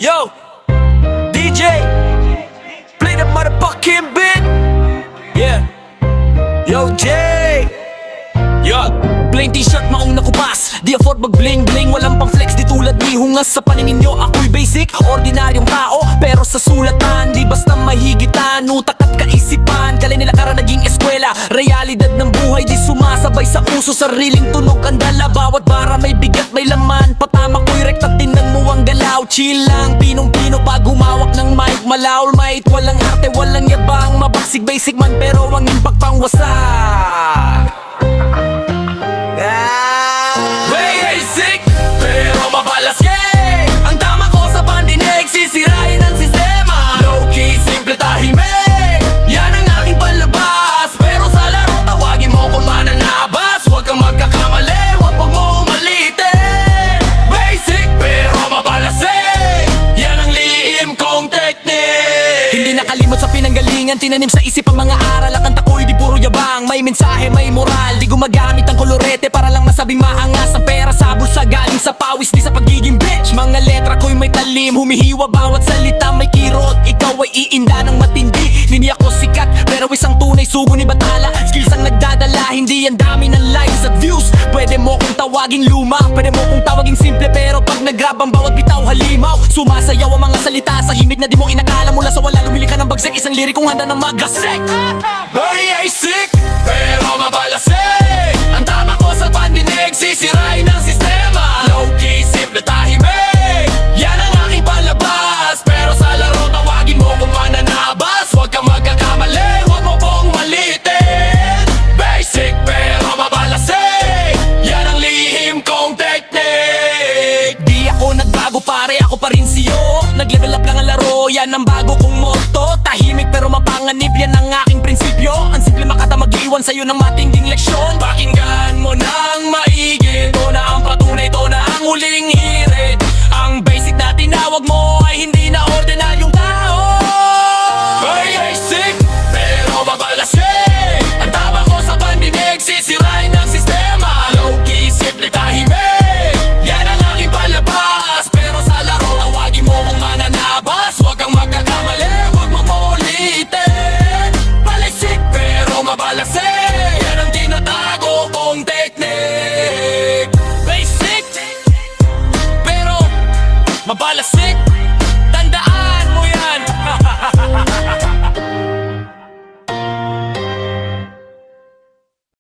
Yo, DJ, play the motherfucking beat. Yeah. Yo, Jay. Yo, plain t-shirt, maong nakupas. Di afford mag-bling-bling, walang pang flex. Di tulad ni Hungas sa paningin nyo. Ako'y basic, ordinaryong tao. Pero sa sulatan, di basta mahigitan. Utak at kaisipan, kali nila kara naging eskwela. Realidad ng buhay, di sumasabay sa uso. Sariling tunog ang dala, bawat bara may bigat, may laman. Patama ko'y rekta, tinan mo ang galaw. Chill lang, pinong-pino pag humawak ng mic. Malaol mate, walang arte, walang yabang. Mabaksig basic man, pero ang impact pang wasak. Basic, pero mabalas kay. Ang tama ko sa pandinig, sisirain ang sistema. Low-key, simple, tahimik, yan ang aking palabas. Pero sa laro, tawagin mo kung mananabas. Huwag kang magkakamali, huwag mo umalitin. Basic, pero mabalas eh, yan ang lihim kong teknik. Hindi nakalimot sa pinanggalingan, tinanim sa isip ang mga aral. Ang kanta ko'y di puro yabang, may mensahe, may moral. Di gumagamit ang kolorete para lang masabing maangas. Ang pera sa bulsa galing sa pawis, di sa pagiging bitch. Mga letra ko'y may talim, humihiwa bawat salita may kirot. Ikaw ay iinda ng matindi, hindi ako sikat, pero isang tunay sugo ni Batala. Skills ang nagdadala, hindi yan dami ng likes at views. Pwede mo kong tawaging luma, pwede mo kong tawaging simple, pero pag nag-grab ang bawat bitaw halimaw. Sumasayaw ang mga salita sa himig na di mo inakala. Mula sa wala lumili ka ng bagsik, isang lirikong handa ng magasik. Basic, pero mabalasik. Ang tama ko sa pandinig, sisirain ang sistema. Low-key, simple, tahimik, yan ang aking palabas. Pero sa laro, tawagin mo kung mananabas. Huwag kang magkakamali, huwag mo pong malitin. Basic, pero mabalasik, yan ang lihim kong teknik. Di ako nagbago pare, ako pa rin siyo. Nag-level up lang ang laro, yan ang bago kong motto. Tahimik pero mapanganib, yan ang aking prinsipyo. Ang simple makata mag-iwan sa'yo ng matinding leksyon. Pakinggan mo nang maigi, ito na ang patunay, ito na ang huling hirit. Ang basic na tinawag mo